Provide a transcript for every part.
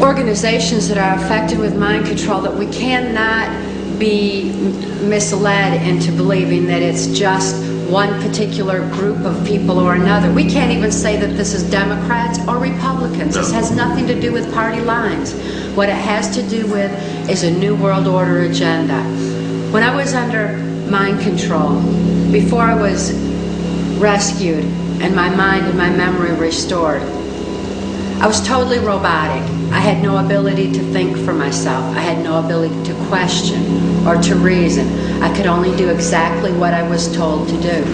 organizations that are affected with mind control, that we cannot be misled into believing that it's just one particular group of people or another. We can't even say that this is Democrats or Republicans. This has nothing to do with party lines. What it has to do with is a New World Order agenda. When I was under mind control, before I was rescued and my mind and my memory restored, I was totally robotic. I had no ability to think for myself. I had no ability to question or to reason. I could only do exactly what I was told to do.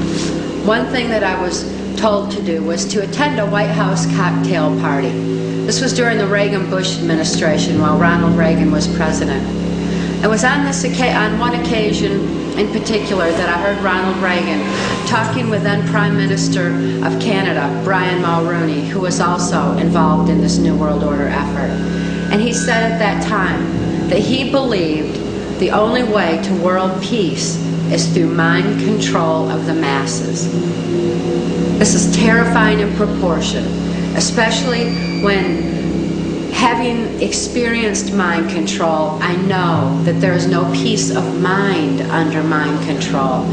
One thing that I was told to do was to attend a White House cocktail party. This was during the Reagan-Bush administration while Ronald Reagan was president. It was on one occasion in particular that I heard Ronald Reagan talking with then Prime Minister of Canada, Brian Mulroney, who was also involved in this New World Order effort. And he said at that time that he believed the only way to world peace is through mind control of the masses. This is terrifying in proportion, especially when, having experienced mind control, I know that there is no peace of mind under mind control.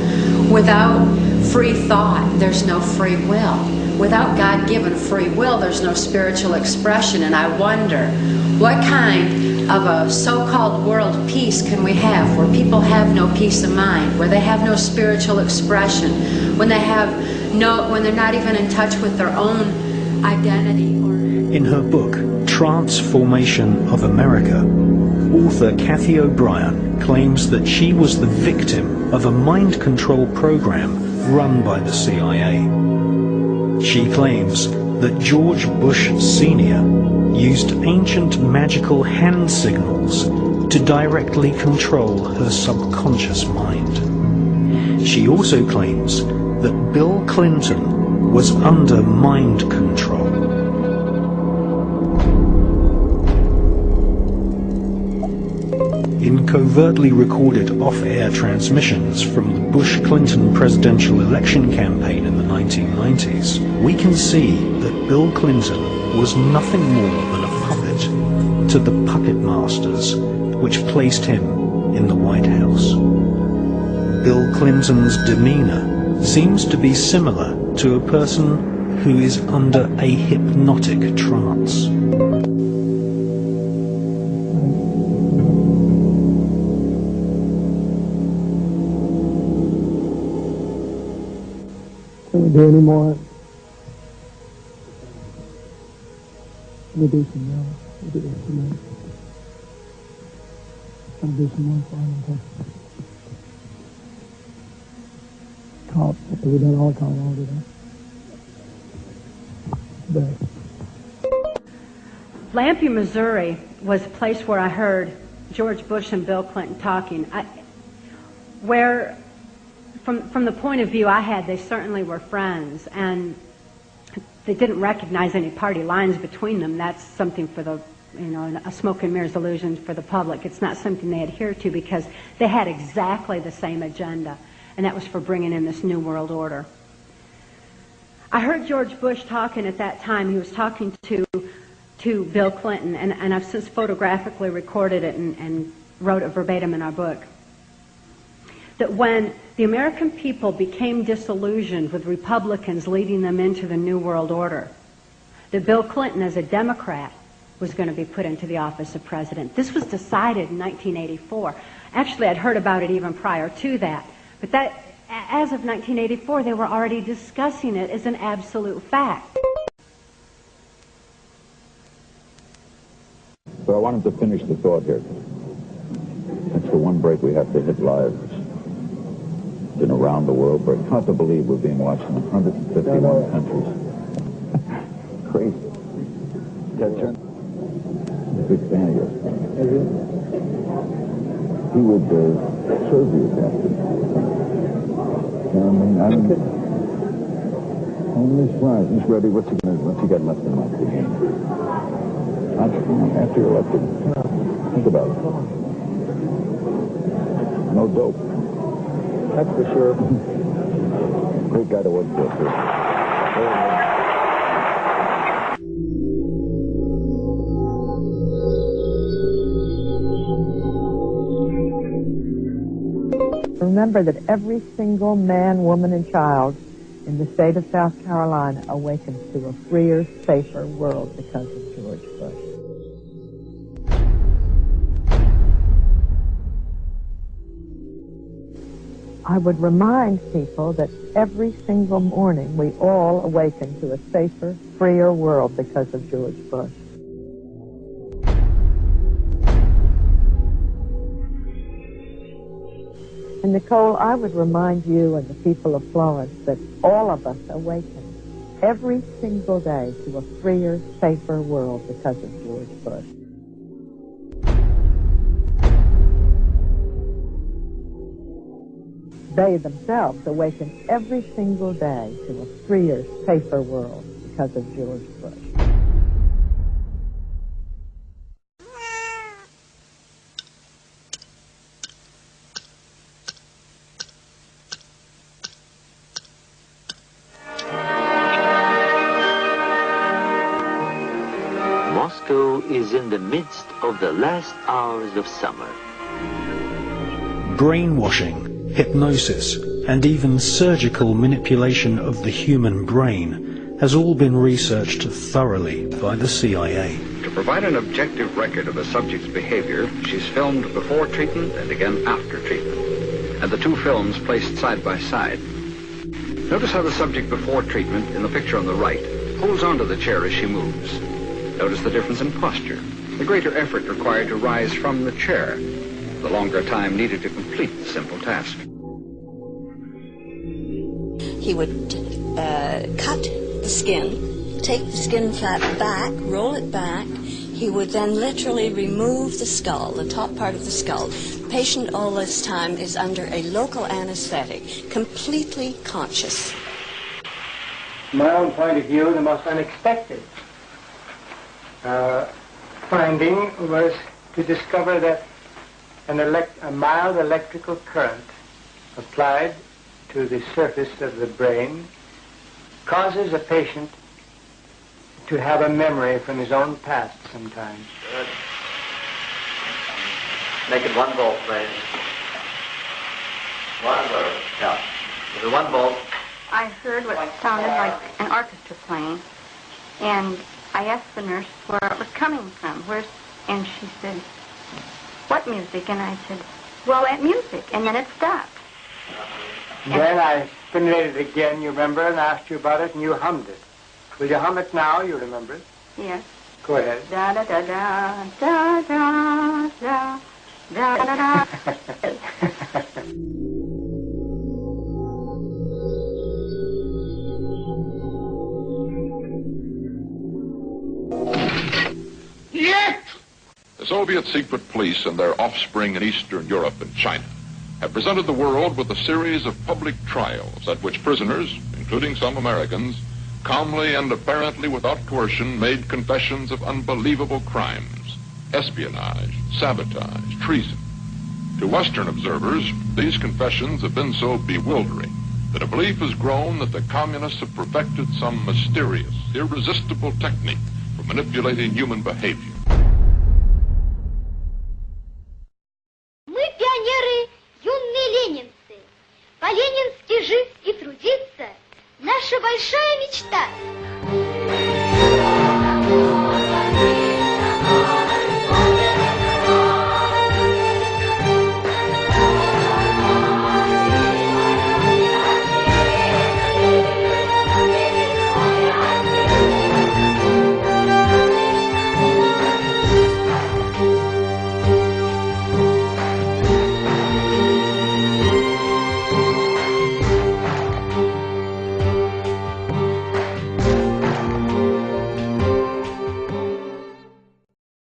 Without free thought, there's no free will. Without God-given free will, there's no spiritual expression. And I wonder, what kind of a so-called world peace can we have where people have no peace of mind, where they have no spiritual expression, when when they're not even in touch with their own identity? In her book, Transformation of America, author Kathy O'Brien claims that she was the victim of a mind control program run by the CIA. She claims that George Bush Sr. used ancient magical hand signals to directly control her subconscious mind. She also claims that Bill Clinton was under mind control. In covertly recorded off-air transmissions from the Bush-Clinton presidential election campaign in the 1990s, we can see that Bill Clinton was nothing more than a puppet to the puppet masters which placed him in the White House. Bill Clinton's demeanor seems to be similar to a person who is under a hypnotic trance. Can we do any more? Can we do some more? We'll do some more. Can we do some more final talk? Have we done all talk all today? Lampe, Missouri was a place where I heard George Bush and Bill Clinton talking. From the point of view I had, they certainly were friends, and they didn't recognize any party lines between them. That's something for the, a smoke and mirrors illusion for the public. It's not something they adhere to because they had exactly the same agenda, and that was for bringing in this New World Order. I heard George Bush talking at that time. He was talking to Bill Clinton, and I've since photographically recorded it and wrote it verbatim in our book. That when the American people became disillusioned with Republicans leading them into the New World Order, that Bill Clinton, as a Democrat, was going to be put into the office of president. This was decided in 1984. Actually, I'd heard about it even prior to that. But that, as of 1984, they were already discussing it as an absolute fact. So I wanted to finish the thought here. That's the one break we have to hit live. Been around the world, but it's hard to believe we're being watched in 151 countries. Crazy. Captain? Big fan of yours. He would serve you, Captain. You know what I mean? Only surprised. He's ready. What's he got left in life? After you're elected. Think about it. No dope. That's for sure. Great guy to work for, too. remember that every single man, woman, and child in the state of South Carolina awakens to a freer, safer world because of George Bush. I would remind people that every single morning we all awaken to a safer, freer world because of George Bush. And Nicole, I would remind you and the people of Florence that all of us awaken every single day to a freer, safer world because of George Bush. They themselves awaken every single day to a freer, safer world because of George Bush. Moscow is in the midst of the last hours of summer. Brainwashing, hypnosis, and even surgical manipulation of the human brain has all been researched thoroughly by the CIA. To provide an objective record of the subject's behavior, she's filmed before treatment and again after treatment, and the two films placed side by side. Notice how the subject before treatment, in the picture on the right, holds onto the chair as she moves. Notice the difference in posture, the greater effort required to rise from the chair, the longer time needed to complete the simple task. He would cut the skin, take the skin flap back, roll it back. He would then literally remove the skull, the top part of the skull. The patient all this time is under a local anesthetic, completely conscious. From my own point of view, the most unexpected finding was to discover that a mild electrical current applied to the surface of the brain causes a patient to have a memory from his own past sometimes. Good. Make it 1 volt, please. 1 volt. Yeah. With 1 volt. I heard what sounded like an orchestra playing, and I asked the nurse where it was coming from. And she said, "What music?" And I said, "Well, that music." And then it stopped. And then I stimulated it again, you remember, and asked you about it, and you hummed it. Will you hum it now? You remember it? Yes. Go ahead. Da da da da da da da da da da. The Soviet secret police and their offspring in Eastern Europe and China have presented the world with a series of public trials at which prisoners, including some Americans, calmly and apparently without coercion made confessions of unbelievable crimes, espionage, sabotage, treason. To Western observers, these confessions have been so bewildering that a belief has grown that the communists have perfected some mysterious, irresistible technique for manipulating human behavior.